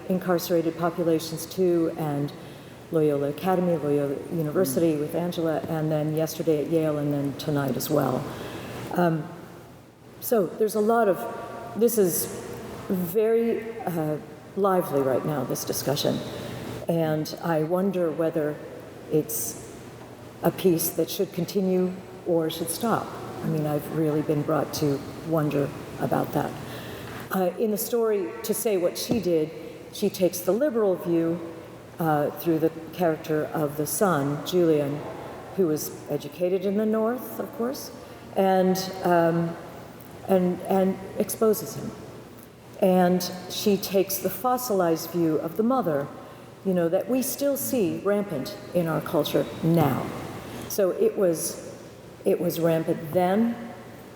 incarcerated populations too, and Loyola Academy, Loyola University with Angela, and then yesterday at Yale, and then tonight as well. So there's a lot of, this is very lively right now, this discussion. And I wonder whether it's a piece that should continue or should stop. I mean, I've really been brought to wonder about that. In the story, to say what she did, she takes the liberal view through the character of the son, Julian, who was educated in the North, of course, and exposes him. And she takes the fossilized view of the mother, you know, that we still see rampant in our culture now. So it was rampant then.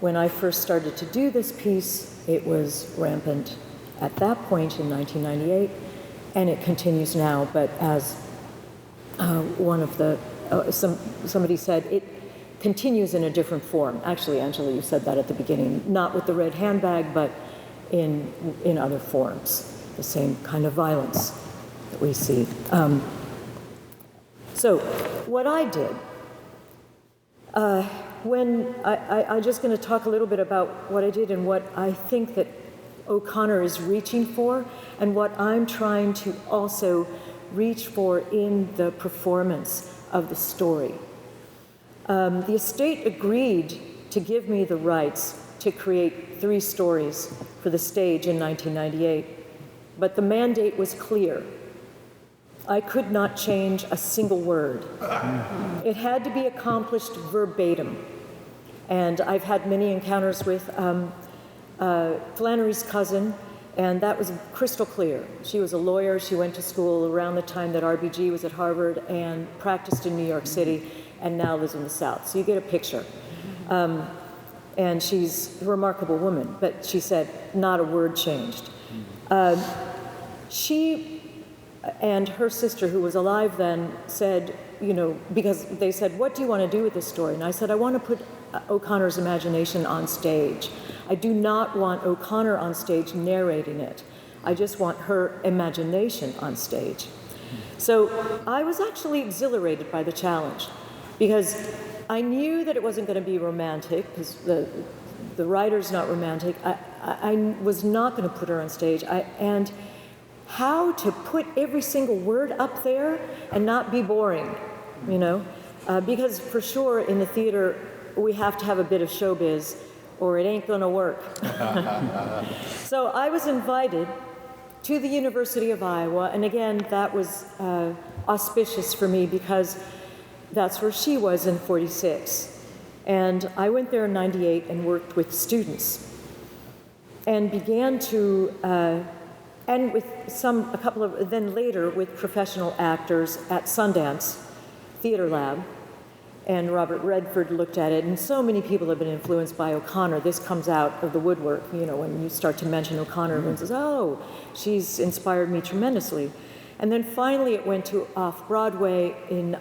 When I first started to do this piece, it was rampant at that point in 1998, and it continues now. But as one of the somebody said, it continues in a different form. Actually, Angela, you said that at the beginning, not with the red handbag, but in other forms, the same kind of violence that we see. So what I did, when I'm just going to talk a little bit about what I did and what I think that O'Connor is reaching for, and what I'm trying to also reach for in the performance of the story. The estate agreed to give me the rights to create 3 stories for the stage in 1998, but the mandate was clear. I could not change a single word. It had to be accomplished verbatim. And I've had many encounters with Flannery's cousin, and that was crystal clear. She was a lawyer. She went to school around the time that RBG was at Harvard and practiced in New York City, and now lives in the South. So you get a picture. And she's a remarkable woman, but she said not a word changed. She and her sister, who was alive then, said, you know, because they said, what do you want to do with this story? And I said, I want to put O'Connor's imagination on stage. I do not want O'Connor on stage narrating it. I just want her imagination on stage. So I was actually exhilarated by the challenge, because I knew that it wasn't going to be romantic, because the writer's not romantic. I was not going to put her on stage. And how to put every single word up there and not be boring, you know? Because for sure in the theater, we have to have a bit of showbiz or it ain't gonna work. So I was invited to the University of Iowa, and again, that was auspicious for me because that's where she was in 46. And I went there in 98 and worked with students and began to, and with a couple of, then later with professional actors at Sundance Theater Lab. And Robert Redford looked at it, and so many people have been influenced by O'Connor. This comes out of the woodwork, you know, when you start to mention O'Connor, everyone says, oh, she's inspired me tremendously. And then finally it went to off-Broadway in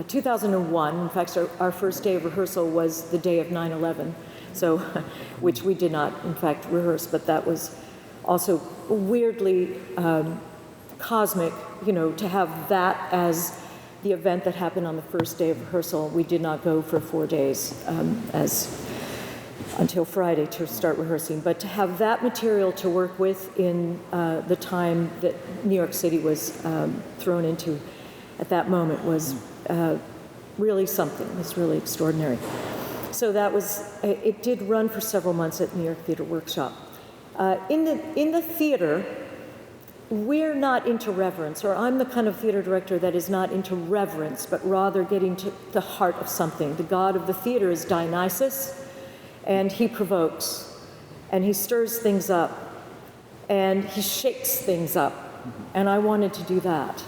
2001. In fact, our first day of rehearsal was the day of 9/11, so, which we did not, in fact, rehearse, but that was also weirdly cosmic, you know, to have that as the event that happened on the first day of rehearsal. We did not go for 4 days until Friday to start rehearsing, but to have that material to work with in the time that New York City was thrown into at that moment was really something. It was really extraordinary. So that was, it did run for several months at New York Theater Workshop. In the theater, we're not into reverence, or I'm the kind of theater director that is not into reverence, but rather getting to the heart of something. The god of the theater is Dionysus, and he provokes, and he stirs things up, and he shakes things up, and I wanted to do that.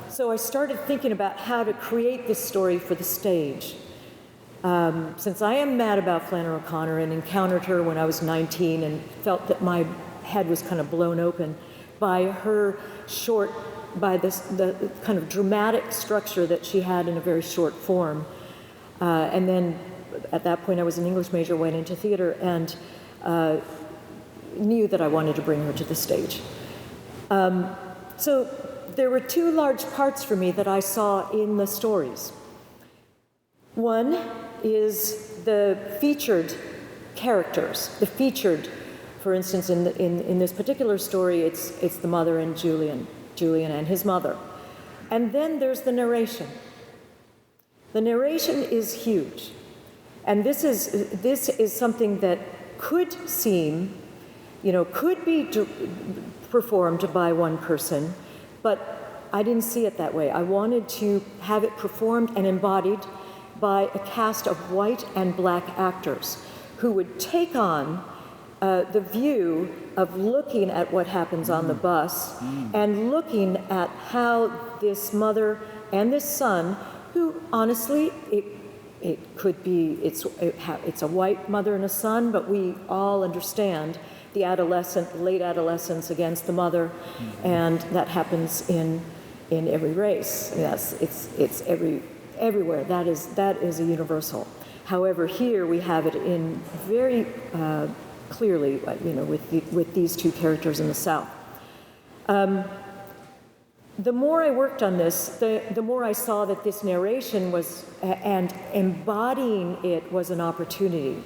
So I started thinking about how to create this story for the stage. Since I am mad about Flannery O'Connor and encountered her when I was 19 and felt that my head was kind of blown open by her by the kind of dramatic structure that she had in a very short form. And then at that point I was an English major, went into theater, and knew that I wanted to bring her to the stage. So there were two large parts for me that I saw in the stories. One is the featured characters, for instance, in this particular story, it's the mother and Julian and his mother. And then there's the narration. The narration is huge. And this is something that could seem, could be performed by one person, but I didn't see it that way. I wanted to have it performed and embodied by a cast of white and black actors who would take on the view of looking at what happens on the bus and looking at how this mother and this son, who honestly, it could be, it's a white mother and a son, but we all understand the late adolescence against the mother, and that happens in every race. Yes, it's everywhere. That is a universal. However, here we have it in very clearly, with these two characters in the South. The more I worked on this, the more I saw that this narration was, and embodying it was an opportunity.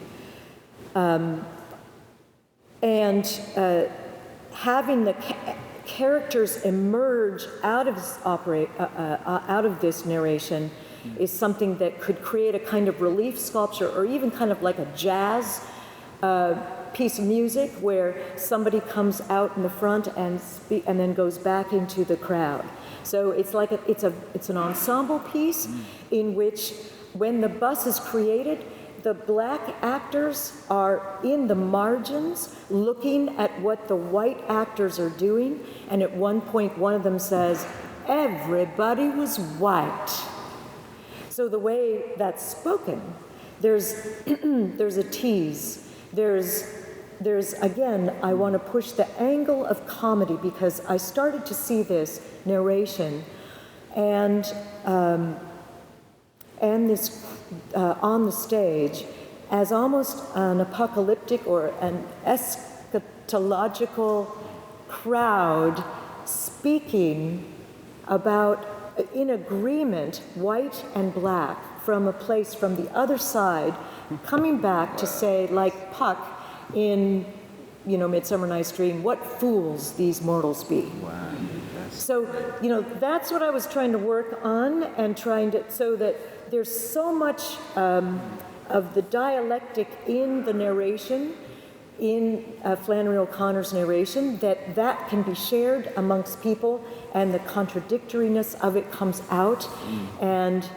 And having the characters emerge out of this narration is something that could create a kind of relief sculpture, or even kind of like a jazz piece of music where somebody comes out in the front and then goes back into the crowd. So it's like it's an ensemble piece in which, when the bus is created, the black actors are in the margins looking at what the white actors are doing, and at one point one of them says, "Everybody was white." So the way that's spoken, there's a tease. There's again, I want to push the angle of comedy, because I started to see this narration and this on the stage as almost an apocalyptic or an eschatological crowd speaking about, in agreement, white and black, from a place from the other side, coming back to say, like Puck in, Midsummer Night's Dream, what fools these mortals be. Wow. So, that's what I was trying to work on, and so that there's so much of the dialectic in the narration, in Flannery O'Connor's narration, that can be shared amongst people, and the contradictoriness of it comes out, and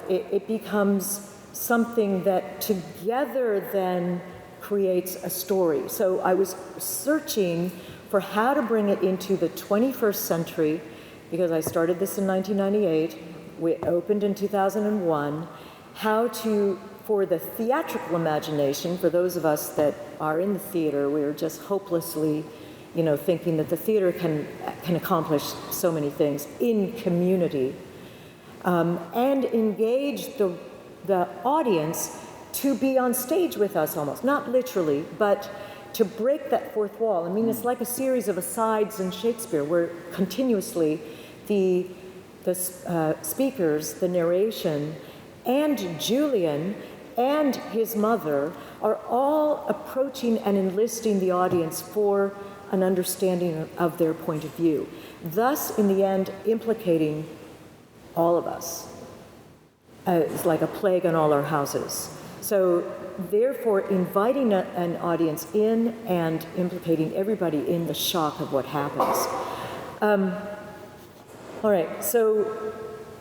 it becomes something that together then creates a story. So I was searching for how to bring it into the 21st century, because I started this in 1998, we opened in 2001, for the theatrical imagination, for those of us that are in the theater, we're just hopelessly, thinking that the theater can accomplish so many things in community, and engage the audience to be on stage with us almost, not literally, but to break that fourth wall. I mean, it's like a series of asides in Shakespeare, where continuously the speakers, the narration, and Julian and his mother are all approaching and enlisting the audience for an understanding of their point of view, thus, in the end, implicating all of us. It's like a plague on all our houses. So, therefore, inviting an audience in and implicating everybody in the shock of what happens. All right, so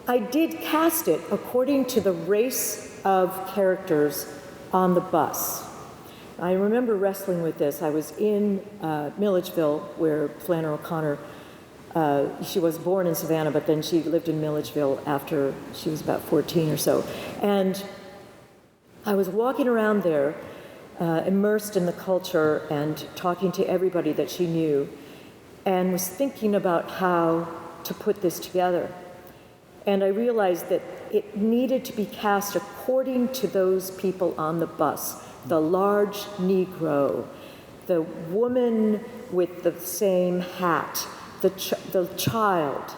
I did cast it according to the race of characters on the bus. I remember wrestling with this. I was in Milledgeville, where Flannery O'Connor, she was born in Savannah, but then she lived in Milledgeville after she was about 14 or so. And I was walking around there, immersed in the culture and talking to everybody that she knew, and was thinking about how to put this together. And I realized that it needed to be cast according to those people on the bus. The large Negro, the woman with the same hat, the child,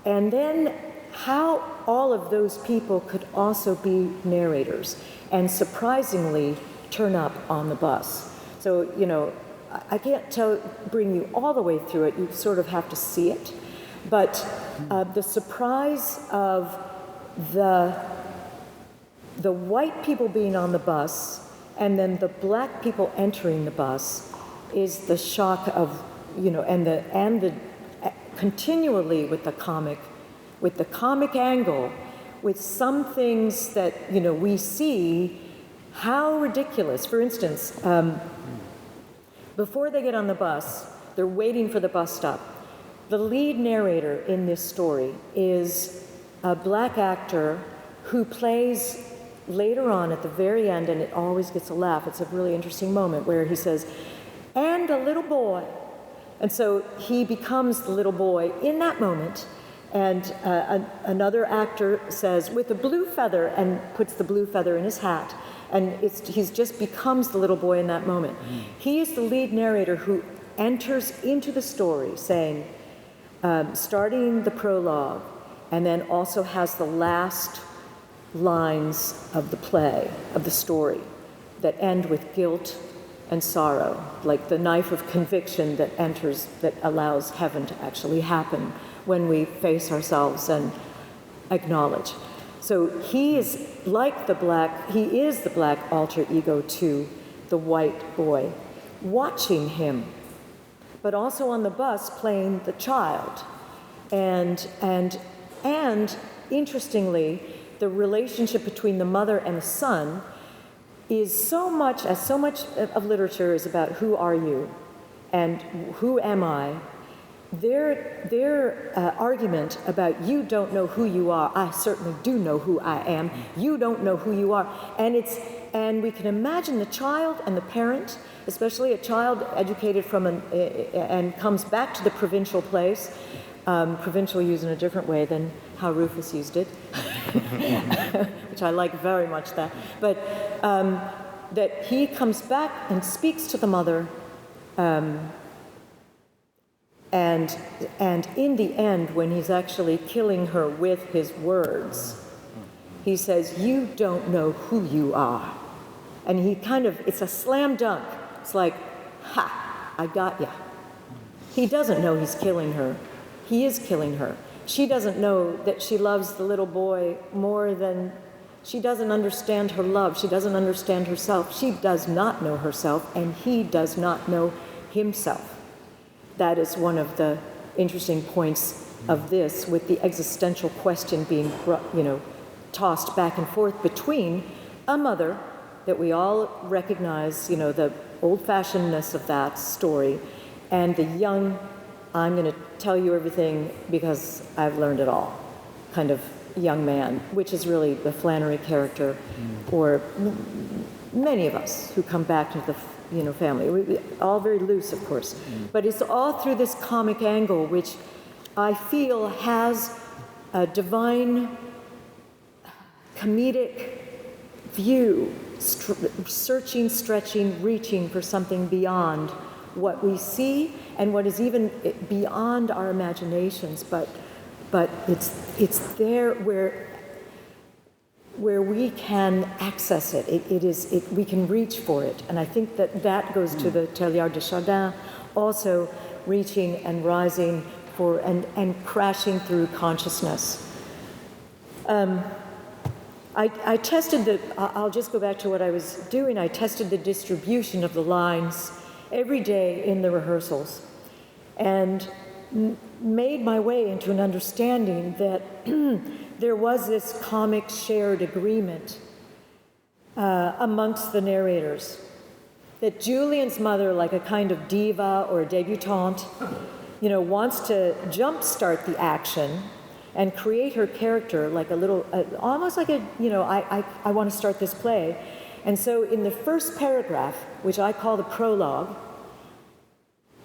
and then how all of those people could also be narrators and surprisingly turn up on the bus. So, I can't bring you all the way through it. You sort of have to see it. But the surprise of the white people being on the bus and then the black people entering the bus is the shock of, and the continually with the comic angle, with some things that, we see how ridiculous. For instance, before they get on the bus, they're waiting for the bus stop. The lead narrator in this story is a black actor who plays later on at the very end, and it always gets a laugh. It's a really interesting moment where he says, "And a little boy." And so he becomes the little boy in that moment. And another actor says, "With a blue feather," and puts the blue feather in his hat. And he's just becomes the little boy in that moment. He is the lead narrator who enters into the story saying, starting the prologue, and then also has the last lines of the play, of the story, that end with guilt and sorrow, like the knife of conviction that enters, that allows heaven to actually happen when we face ourselves and acknowledge. So he is like he is the black alter ego to the white boy, watching him, but also on the bus playing the child. And interestingly, the relationship between the mother and the son is so much of literature is about who are you and who am I. Their argument about you don't know who you are, I certainly do know who I am, you don't know who you are. And we can imagine the child and the parent, especially a child educated from and comes back to the provincial place, provincial used in a different way than how Rufus used it, which I like very much that. But that he comes back and speaks to the mother, and in the end, when he's actually killing her with his words, he says, "You don't know who you are." And he it's a slam dunk. It's like, ha, I got ya. He doesn't know he's killing her. He is killing her. She doesn't know that she loves the little boy more than, she doesn't understand her love. She doesn't understand herself. She does not know herself, and he does not know himself. That is one of the interesting points of this, with the existential question being, tossed back and forth between a mother that we all recognize, the old-fashionedness of that story, and the young, I'm going to tell you everything because I've learned it all, kind of young man, which is really the Flannery character, or many of us who come back to the family. All very loose, of course. But it's all through this comic angle, which I feel has a divine comedic view, searching, stretching, reaching for something beyond what we see and what is even beyond our imaginations. But it's there where we can access it. We can reach for it. And I think that goes to the Teilhard de Chardin, also reaching and rising for and crashing through consciousness. I tested I'll just go back to what I was doing. I tested the distribution of the lines every day in the rehearsals and made my way into an understanding that there was this comic shared agreement amongst the narrators, that Julian's mother, like a kind of diva or a debutante, wants to jumpstart the action and create her character like a little, almost like I want to start this play. And so in the first paragraph, which I call the prologue,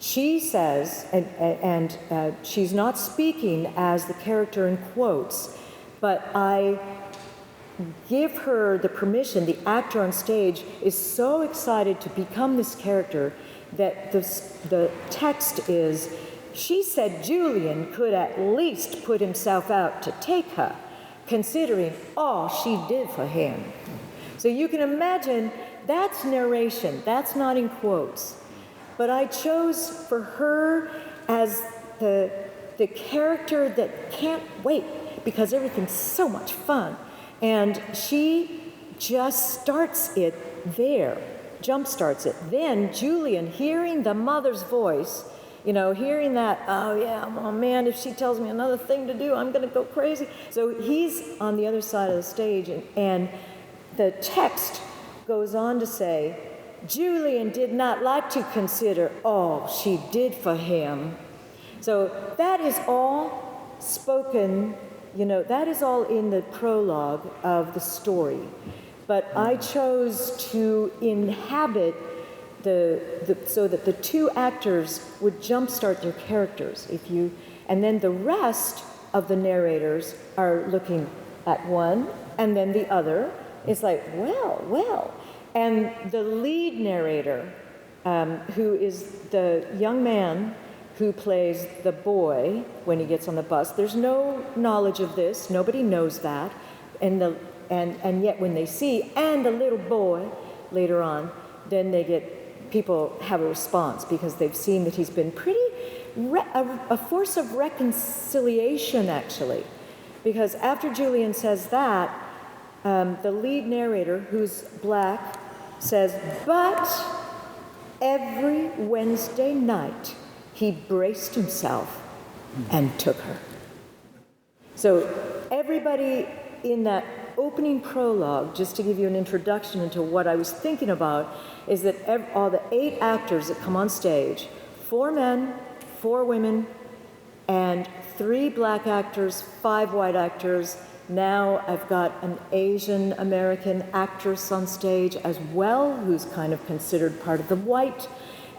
she says, and she's not speaking as the character in quotes, but I give her the permission. The actor on stage is so excited to become this character that the text is, she said Julian could at least put himself out to take her, considering all she did for him. So you can imagine that's narration. That's not in quotes. But I chose for her as the character that can't wait because everything's so much fun. And she just starts it there, jump starts it. Then Julian, hearing the mother's voice, hearing that, oh man, if she tells me another thing to do, I'm going to go crazy. So he's on the other side of the stage, and the text goes on to say, Julian did not like to consider all she did for him. So that is all spoken, that is all in the prologue of the story. But I chose to inhabit so that the two actors would jumpstart their characters. And then the rest of the narrators are looking at one and then the other. It's like, well. And the lead narrator, who is the young man who plays the boy when he gets on the bus, there's no knowledge of this. Nobody knows that. And yet when they see, and the little boy later on, then people have a response because they've seen that he's been pretty, a force of reconciliation, actually. Because after Julian says that, the lead narrator, who's black, says, but every Wednesday night he braced himself and took her. So everybody in that opening prologue, just to give you an introduction into what I was thinking about, is that all the 8 actors that come on stage, 4 men, 4 women, and 3 black actors, 5 white actors. Now I've got an Asian American actress on stage as well, who's kind of considered part of the white.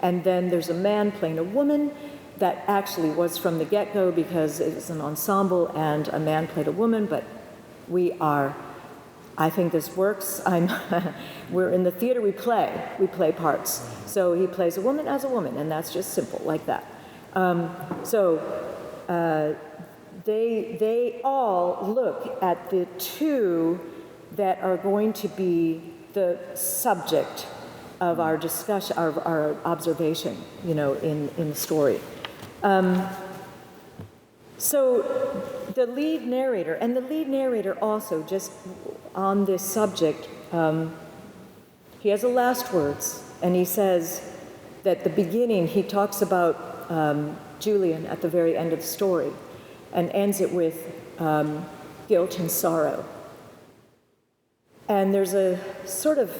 And then there's a man playing a woman that actually was from the get-go because it was an ensemble and a man played a woman, but I think this works. We're in the theater, we play parts. So he plays a woman as a woman, and that's just simple, like that. They all look at the 2 that are going to be the subject of our discussion, our observation, in the story. So the lead narrator also, just on this subject, he has the last words, and he says that the beginning, he talks about Julian at the very end of the story, and ends it with guilt and sorrow. And there's a sort of,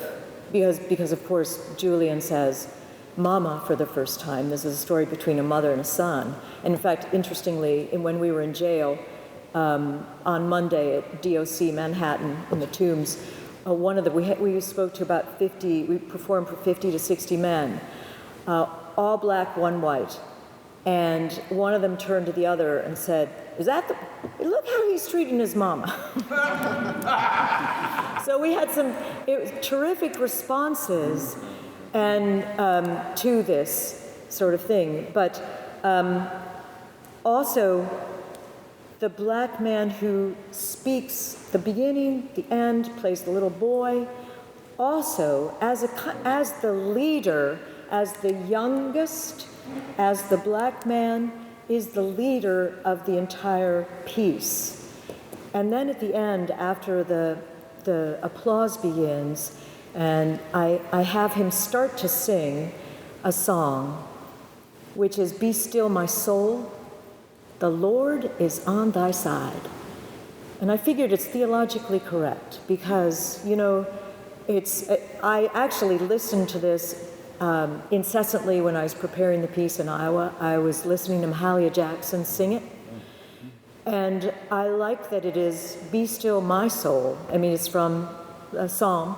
because of course Julian says mama for the first time. This is a story between a mother and a son. And in fact, interestingly, when we were in jail on Monday at DOC Manhattan in the Tombs, we spoke to about 50, we performed for 50 to 60 men, all black, one white. And one of them turned to the other and said, look how he's treating his mama. So we had terrific responses and to this sort of thing. But also, the black man who speaks the beginning, the end, plays the little boy, also as the leader, as the youngest, as the black man, is the leader of the entire piece. And then at the end, after the applause begins, and I have him start to sing a song, which is, "Be still, my soul, the Lord is on thy side." And I figured it's theologically correct because, I actually listened to this incessantly when I was preparing the piece in Iowa. I was listening to Mahalia Jackson sing it. And I like that it is, "Be still, my soul." I mean, it's from a psalm.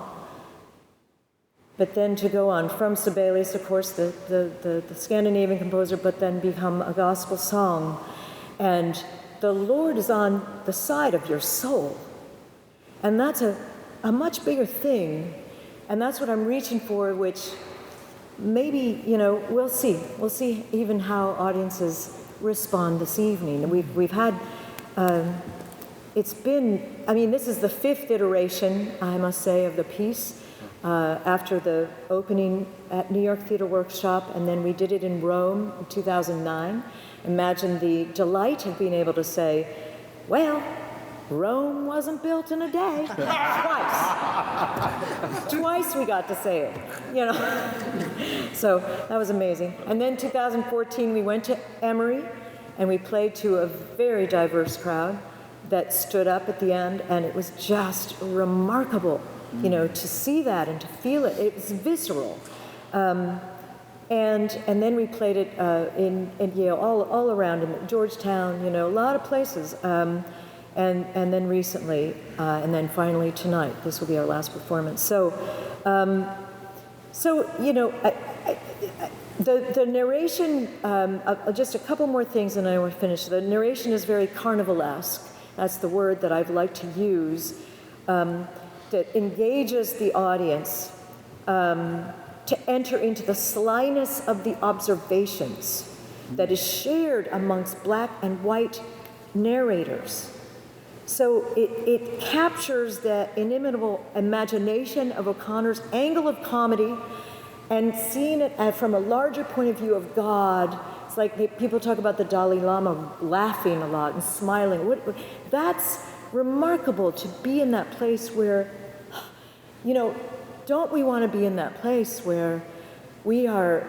But then to go on from Sibelius, of course, the Scandinavian composer, but then become a gospel song. And the Lord is on the side of your soul. And that's a much bigger thing. And that's what I'm reaching for, which maybe, we'll see. We'll see even how audiences respond this evening. We've had, it's been, this is the 5th iteration, I must say, of the piece. After the opening at New York Theater Workshop, and then we did it in Rome in 2009. Imagine the delight of being able to say, well, Rome wasn't built in a day. Twice we got to say it, So that was amazing. And then 2014, we went to Emory, and we played to a very diverse crowd that stood up at the end, and it was just remarkable. To see that and to feel it, it was visceral. And then we played it in Yale, all around, in Georgetown, a lot of places. And then recently, and then finally tonight, this will be our last performance. So the narration, just a couple more things and I will finish. The narration is very carnivalesque. That's the word that I've liked to use. That engages the audience to enter into the slyness of the observations that is shared amongst black and white narrators. So it captures the inimitable imagination of O'Connor's angle of comedy and seeing it from a larger point of view of God. It's like people talk about the Dalai Lama laughing a lot and smiling. That's remarkable to be in that place where, don't we want to be in that place where we are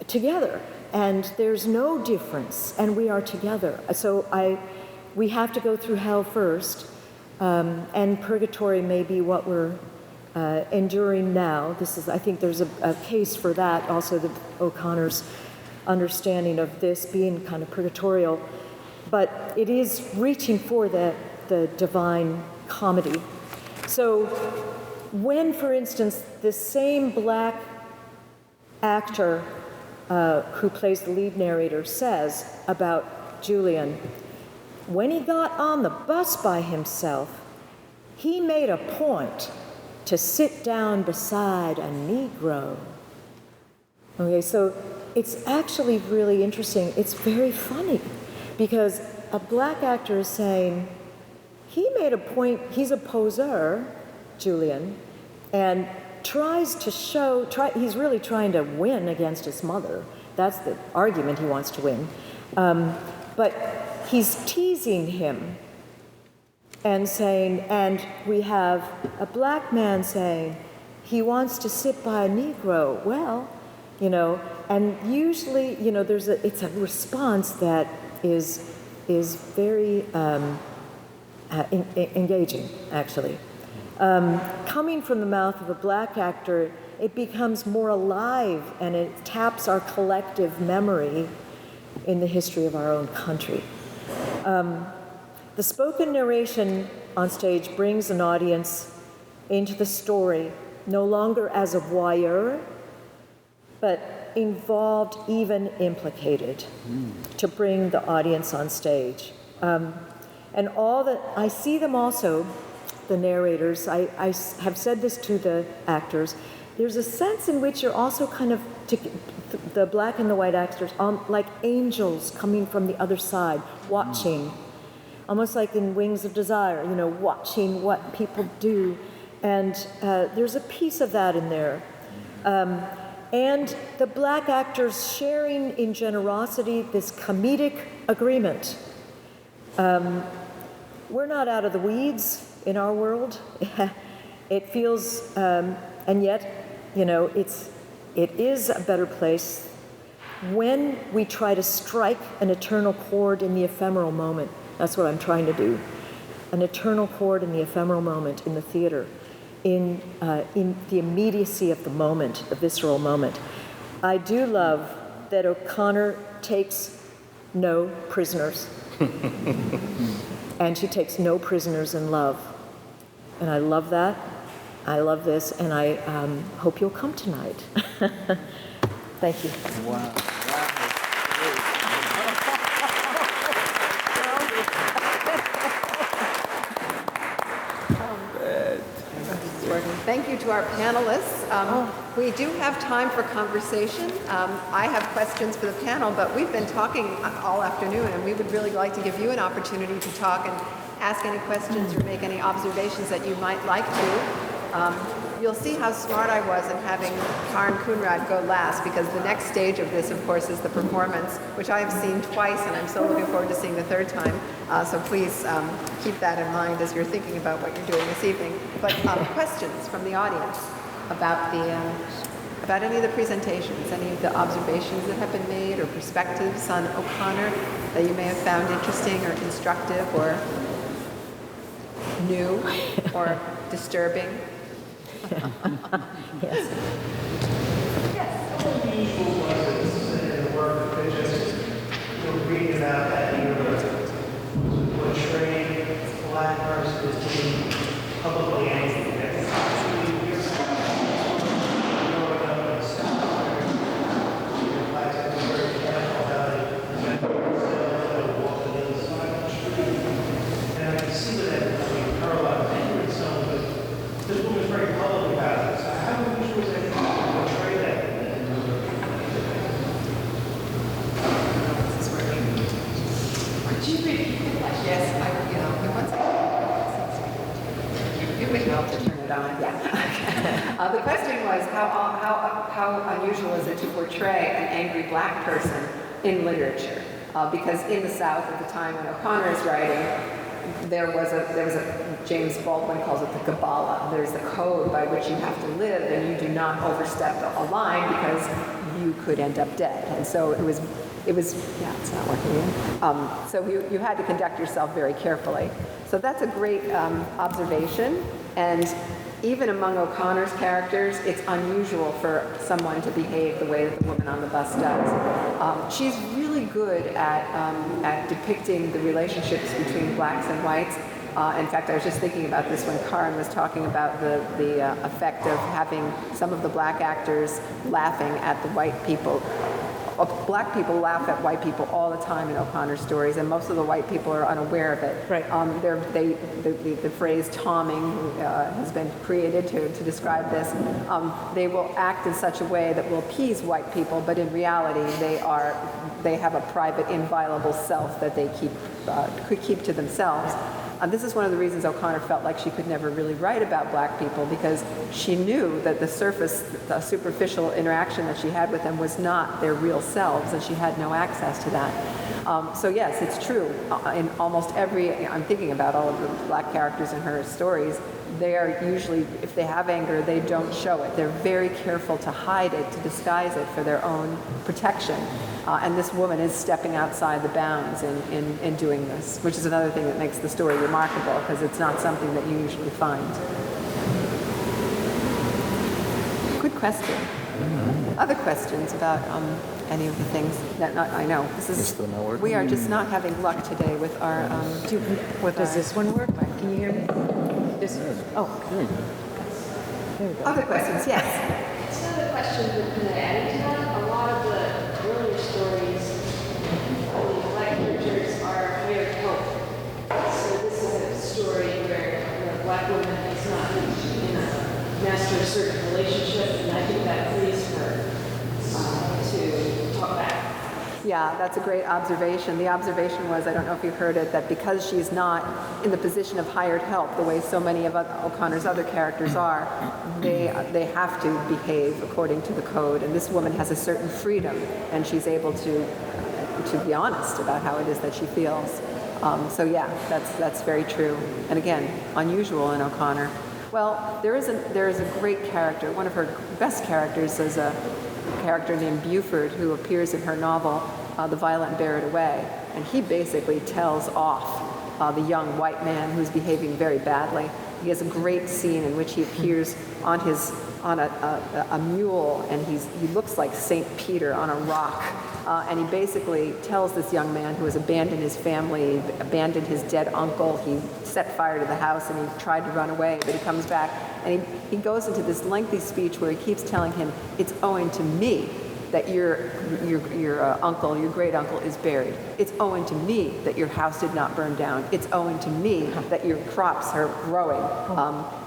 together and there's no difference and we are together. So we have to go through hell first, and purgatory may be what we're enduring now. I think there's a case for that, also the O'Connor's understanding of this being kind of purgatorial. But it is reaching for the divine comedy. So when, for instance, this same black actor who plays the lead narrator says about Julian, when he got on the bus by himself, he made a point to sit down beside a Negro. Okay, so it's actually really interesting. It's very funny. Because a black actor is saying, he made a point, he's a poseur, Julian, and tries to show, he's really trying to win against his mother. That's the argument he wants to win. But he's teasing him and saying, and we have a black man saying, he wants to sit by a Negro. Well, and usually, it's a response that is very engaging, actually. Coming from the mouth of a black actor, it becomes more alive and it taps our collective memory in the history of our own country. The spoken narration on stage brings an audience into the story, no longer as a voyeur, but involved, even implicated, to bring the audience on stage. And all that, I see them also, the narrators, I have said this to the actors, there's a sense in which you're also kind of, the black and the white actors, like angels coming from the other side, watching, almost like in Wings of Desire, watching what people do. And there's a piece of that in there. And the black actors sharing in generosity this comedic agreement. We're not out of the weeds in our world. It feels, and yet, it is a better place when we try to strike an eternal chord in the ephemeral moment. That's what I'm trying to do. An eternal chord in the ephemeral moment in the theater. In the immediacy of the moment, the visceral moment. I do love that O'Connor takes no prisoners. And she takes no prisoners in love. And I love that. I love this, and I hope you'll come tonight. Thank you. Wow. Thank you to our panelists. We do have time for conversation. I have questions for the panel, but we've been talking all afternoon, and we would really like to give you an opportunity to talk and ask any questions or make any observations that you might like to. You'll see how smart I was in having Karen Coonrad go last, because the next stage of this, of course, is the performance, which I have seen twice, and I'm so looking forward to seeing the third time. So please keep that in mind as you're thinking about what you're doing this evening. But questions from the audience about any of the presentations, any of the observations that have been made, or perspectives on O'Connor that you may have found interesting or instructive or new or disturbing? Yes. Yes. How unusual was it in the work that just reading about that you were portraying a black person as being publicly angry? And I can see that being parallel and someone, but this woman was very public about it. So how unusual is it to portray that? Could you repeat the question? Yes, you would help to turn it on. Yeah. The question was how unusual is it to portray an angry black person in literature? Because in the South at the time when O'Connor is writing, there was a James Baldwin calls it the Kabbalah. There's the code by which you have to live, and you do not overstep a line because you could end up dead. And so it was yeah, it's not working again. So you had to conduct yourself very carefully. So that's a great observation. And even among O'Connor's characters, it's unusual for someone to behave the way that the woman on the bus does. She's really good at depicting the relationships between blacks and whites. In fact, I was just thinking about this when Karen was talking about the effect of having some of the black actors laughing at the white people. Black people laugh at white people all the time in O'Connor's stories, and most of the white people are unaware of it. Right. The phrase "tomming" has been created to describe this. They will act in such a way that will appease white people, but in reality, they have a private, inviolable self that they could keep to themselves. This is one of the reasons O'Connor felt like she could never really write about black people, because she knew that the superficial interaction that she had with them was not their real selves, and she had no access to that. So yes, it's true. In almost I'm thinking about all of the black characters in her stories, they are usually, if they have anger, they don't show it. They're very careful to hide it, to disguise it for their own protection. And this woman is stepping outside the bounds in doing this, which is another thing that makes the story remarkable, because it's not something that you usually find. Good question. Other questions about any of the things that I know. We are just not having luck today with our. Does this one work? Can you hear me? Oh, There you go. there we go. Other questions? Yes. So the question kind of adding to that, a lot of the earlier stories, the black characters are hired help. So this is a story where a black woman is not in a master-servant relationship, and I think that frees her to talk back. Yeah, that's a great observation. The observation was, I don't know if you heard it, that because she's not in the position of hired help, the way so many of O'Connor's other characters are, they have to behave according to the code. And this woman has a certain freedom, and she's able to be honest about how it is that she feels. So yeah, that's very true. And again, unusual in O'Connor. Well, there is a great character. One of her best characters is a character named Buford, who appears in her novel, The Violent Bear It Away. And he basically tells off the young white man who's behaving very badly. He has a great scene in which he appears on a mule, and he looks like St. Peter on a rock. And he basically tells this young man who has abandoned his family, abandoned his dead uncle, he set fire to the house and he tried to run away, but he comes back and he goes into this lengthy speech where he keeps telling him, it's owing to me that your uncle, your great uncle, is buried. It's owing to me that your house did not burn down. It's owing to me that your crops are growing.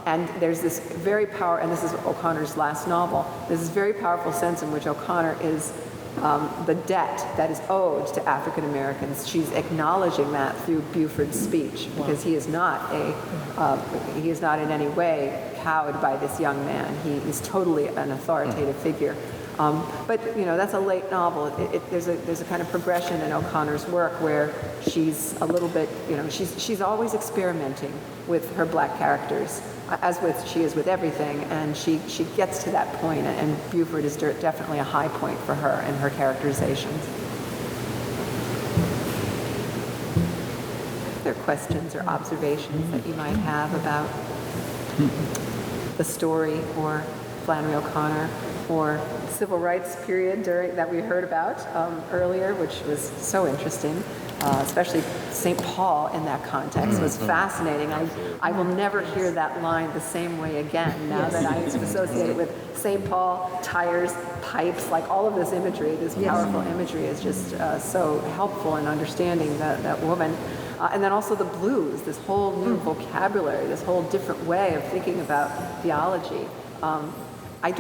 And there's this very powerful, and this is O'Connor's last novel, there's this very powerful sense in which O'Connor is the debt that is owed to African Americans. She's acknowledging that through Buford's speech, because he is not in any way cowed by this young man. He is totally an authoritative figure. But that's a late novel. There's a kind of progression in O'Connor's work where she's a little bit, she's always experimenting with her black characters, as she is with everything, and she gets to that point, and Buford is definitely a high point for her and her characterizations. Are there questions or observations that you might have about the story or Flannery O'Connor or civil rights period that we heard about earlier, which was so interesting, especially St. Paul in that context was fascinating. I will never hear that line the same way again now that I associate it with St. Paul, tires, pipes, like all of this imagery, this powerful imagery is just so helpful in understanding that woman. And then also the blues, this whole new vocabulary, this whole different way of thinking about theology. I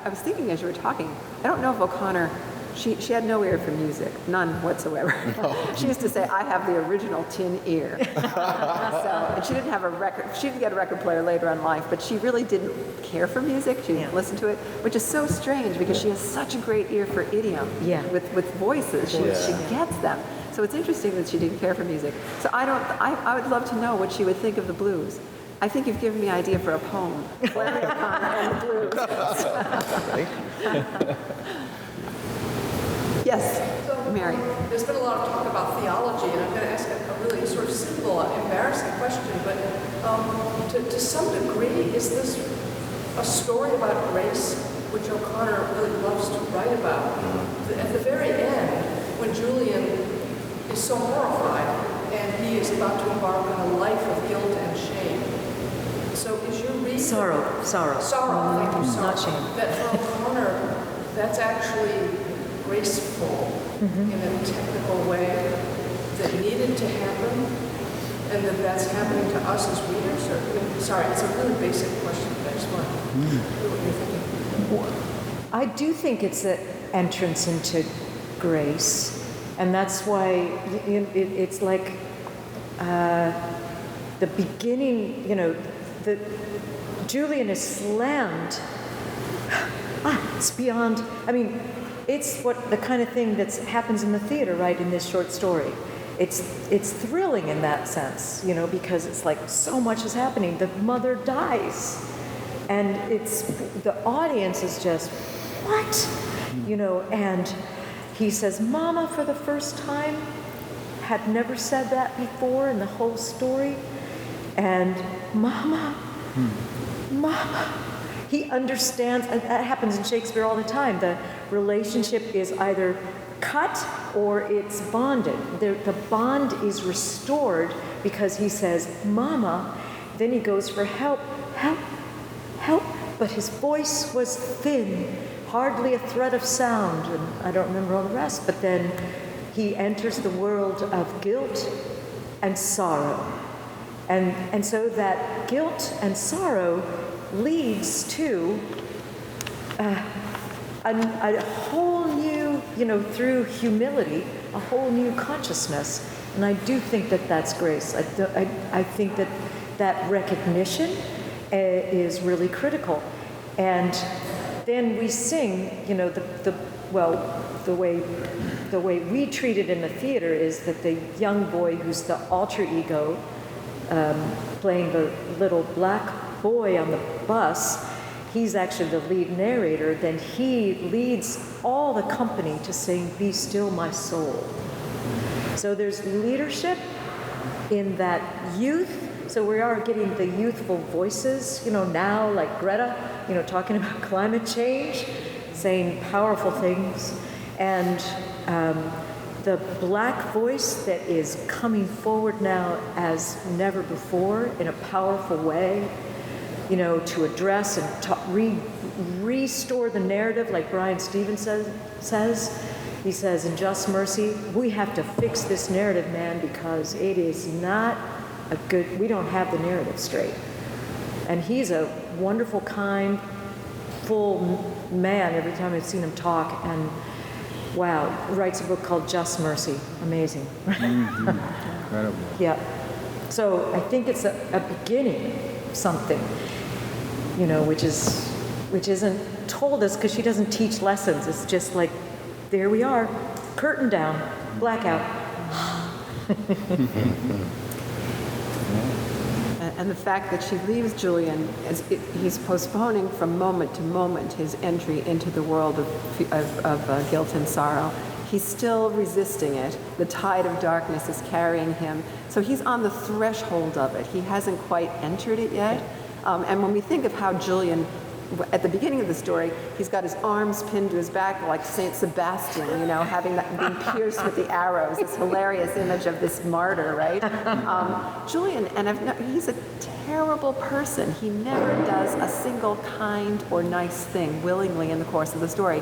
was thinking as you were talking, I don't know if O'Connor, she had no ear for music, none whatsoever. No. She used to say, I have the original tin ear. And she didn't have a record, she didn't get a record player later in life, but she really didn't care for music. She didn't listen to it, which is so strange because she has such a great ear for idiom with voices. She gets them. So it's interesting that she didn't care for music. So I would love to know what she would think of the blues. I think you've given me an idea for a poem. Flannery O'Connor and the blues. Yes, Mary. There's been a lot of talk about theology, and I'm going to ask a really sort of simple, embarrassing question, but to some degree, is this a story about grace, which O'Connor really loves to write about? At the very end, when Julian is so horrified, and he is about to embark on a life of guilt and shame. So is your reading... Sorrow, thank you, sorrow. Not shame. That for O'Connor, that's actually graceful in a technical way that needed to happen, and that's happening to us as readers? Or, sorry, it's a really basic question, but I just want to hear what you're thinking. I do think it's an entrance into grace, and that's why it's like the beginning, Julian is slammed. It's beyond, it's the kind of thing that happens in the theater, right, in this short story. It's thrilling in that sense, because it's like so much is happening. The mother dies, and the audience is just, what? And he says, Mama, for the first time, had never said that before in the whole story. And Mama, he understands, and that happens in Shakespeare all the time. The relationship is either cut or it's bonded. The bond is restored because he says, Mama, then he goes for help, help, help. But his voice was thin, hardly a thread of sound, and I don't remember all the rest, but then he enters the world of guilt and sorrow. And so that guilt and sorrow leads to a whole new, through humility, a whole new consciousness. And I do think that that's grace. I think that recognition is really critical. And then we sing, the way we treat it in the theater is that the young boy who's the alter ego, playing the little black boy on the bus, he's actually the lead narrator, then he leads all the company to sing, Be Still My Soul. So there's leadership in that youth. So we are getting the youthful voices, now like Greta, talking about climate change, saying powerful things. And the black voice that is coming forward now as never before in a powerful way. to address and restore the narrative, like Brian Stevens says. He says, in Just Mercy, we have to fix this narrative, man, because it is not we don't have the narrative straight. And he's a wonderful, kind, full man every time I've seen him talk, and wow, writes a book called Just Mercy. Amazing. Incredible. Yeah. So I think it's a beginning of something, which isn't told us because she doesn't teach lessons. It's just like, there we are, curtain down, blackout. And the fact that she leaves Julian, he's postponing from moment to moment his entry into the world of guilt and sorrow. He's still resisting it. The tide of darkness is carrying him. So he's on the threshold of it. He hasn't quite entered it yet. And when we think of how Julian, at the beginning of the story, he's got his arms pinned to his back like Saint Sebastian, having been pierced with the arrows, this hilarious image of this martyr, right? Julian, he's a terrible person. He never does a single kind or nice thing willingly in the course of the story.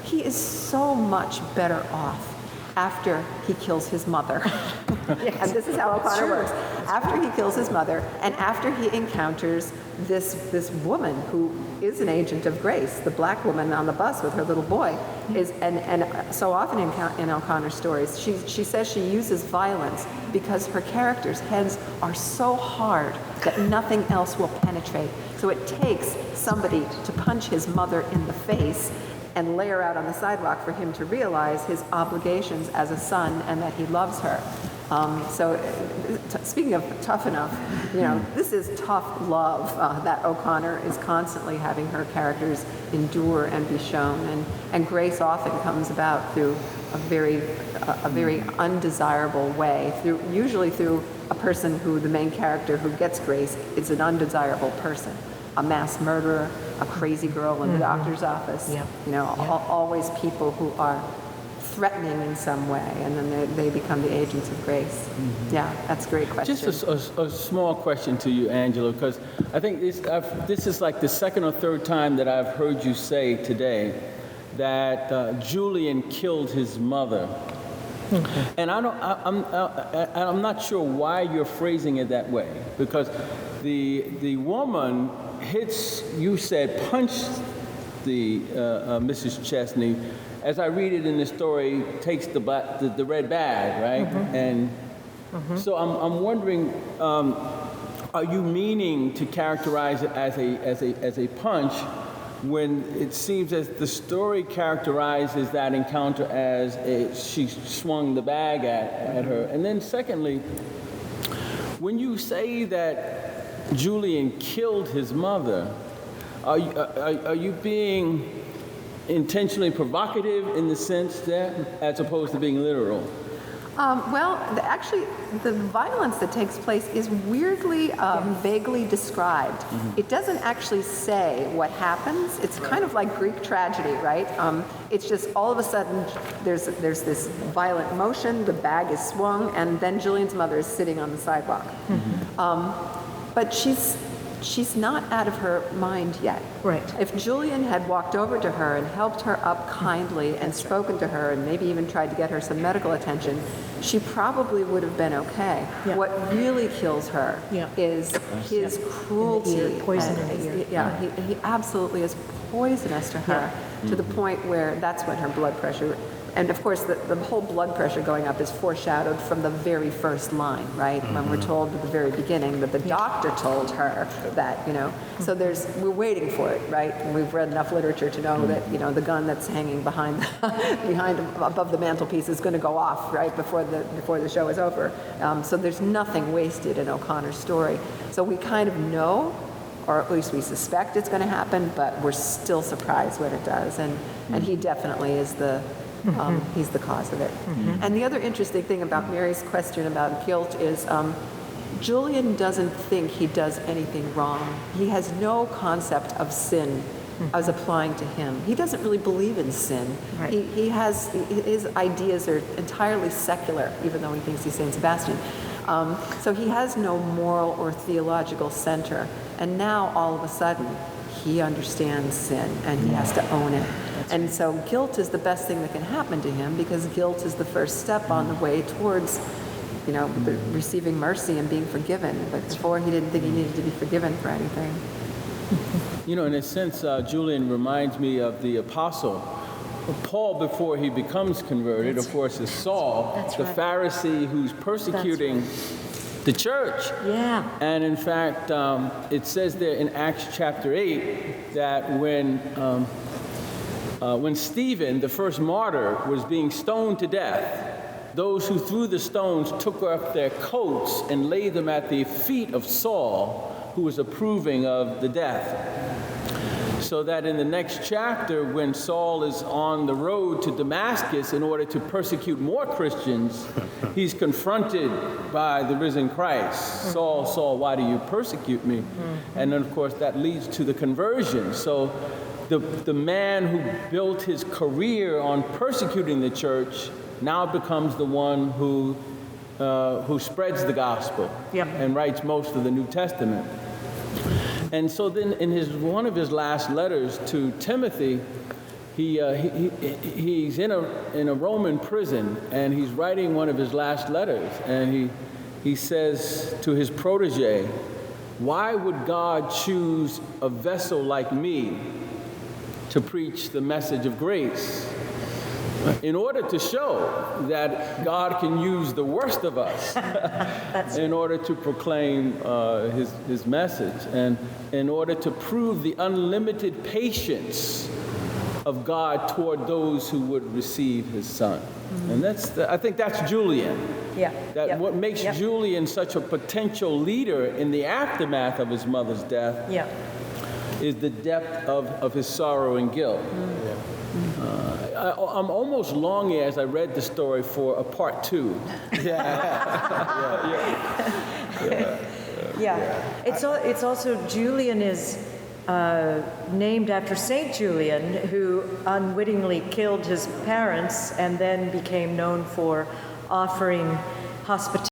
He is so much better off after he kills his mother. Yes. And this is how O'Connor works. After he kills his mother, and after he encounters this woman who is an agent of grace, the black woman on the bus with her little boy, and so often in O'Connor's stories, she says she uses violence because her characters' heads are so hard that nothing else will penetrate. So it takes somebody to punch his mother in the face and lay her out on the sidewalk for him to realize his obligations as a son and that he loves her. Speaking of tough enough, this is tough love that O'Connor is constantly having her characters endure and be shown. And grace often comes about through a very undesirable way, usually through a person who, the main character who gets grace, is an undesirable person. A mass murderer, a crazy girl in the doctor's office, always people who are threatening in some way, and then they become the agents of grace. Yeah, that's a great question. Just a small question to you, Angela, because I think this is like the second or third time that I've heard you say today that Julian killed his mother. And I'm not sure why you're phrasing it that way, because the woman punched the Mrs. Chesney. As I read it in the story, takes the red bag, right? And so I'm wondering, are you meaning to characterize it as a punch when it seems as the story characterizes that encounter as she swung the bag at her? And then secondly, when you say that Julian killed his mother, are you being intentionally provocative in the sense that, as opposed to being literal? Actually, the violence that takes place is weirdly, vaguely described. It doesn't actually say what happens. It's kind of like Greek tragedy, right? It's just all of a sudden there's this violent motion, the bag is swung, and then Julian's mother is sitting on the sidewalk. But she's not out of her mind yet. Right. If Julian had walked over to her and helped her up kindly and spoken to her and maybe even tried to get her some medical attention, she probably would have been okay. Yeah. What really kills her is his cruelty. Poison in the ear. Yeah, he absolutely is poisonous to her to the point where that's when her blood pressure. And of course, the whole blood pressure going up is foreshadowed from the very first line, right? When we're told at the very beginning that the doctor told her that, So we're waiting for it, right? And we've read enough literature to know that, the gun that's hanging behind above the mantelpiece is going to go off, right, before the show is over. So there's nothing wasted in O'Connor's story. So we kind of know, or at least we suspect it's going to happen, but we're still surprised when it does. And he definitely is he's the cause of it. And the other interesting thing about Mary's question about guilt is Julian doesn't think he does anything wrong. He has no concept of sin as applying to him. He doesn't really believe in sin. Right. His ideas are entirely secular, even though he thinks he's Saint Sebastian. So he has no moral or theological center. And now, all of a sudden, he understands sin and he has to own it. And so guilt is the best thing that can happen to him, because guilt is the first step on the way towards, receiving mercy and being forgiven. But before, he didn't think he needed to be forgiven for anything. In a sense, Julian reminds me of the apostle Paul before he becomes converted. Of course, is Saul, the Pharisee who's persecuting the church. Yeah. And in fact, it says there in Acts chapter 8 that when Stephen, the first martyr, was being stoned to death, those who threw the stones took off their coats and laid them at the feet of Saul, who was approving of the death. So that in the next chapter, when Saul is on the road to Damascus in order to persecute more Christians, he's confronted by the risen Christ. Saul, Saul, why do you persecute me? And then, of course, that leads to the conversion. So the man who built his career on persecuting the church now becomes the one who spreads the gospel and writes most of the New Testament. And so then in one of his last letters to Timothy, he's in a Roman prison, and he's writing one of his last letters, and he says to his protege, "Why would God choose a vessel like me to preach the message of grace? In order to show that God can use the worst of us in order to proclaim his message, and in order to prove the unlimited patience of God toward those who would receive his son." And I think that's Julian. What makes Julian such a potential leader in the aftermath of his mother's death is the depth of his sorrow and guilt. I'm almost longing, as I read the story, for a part 2. It's also, Julian is named after Saint Julian, who unwittingly killed his parents and then became known for offering hospitality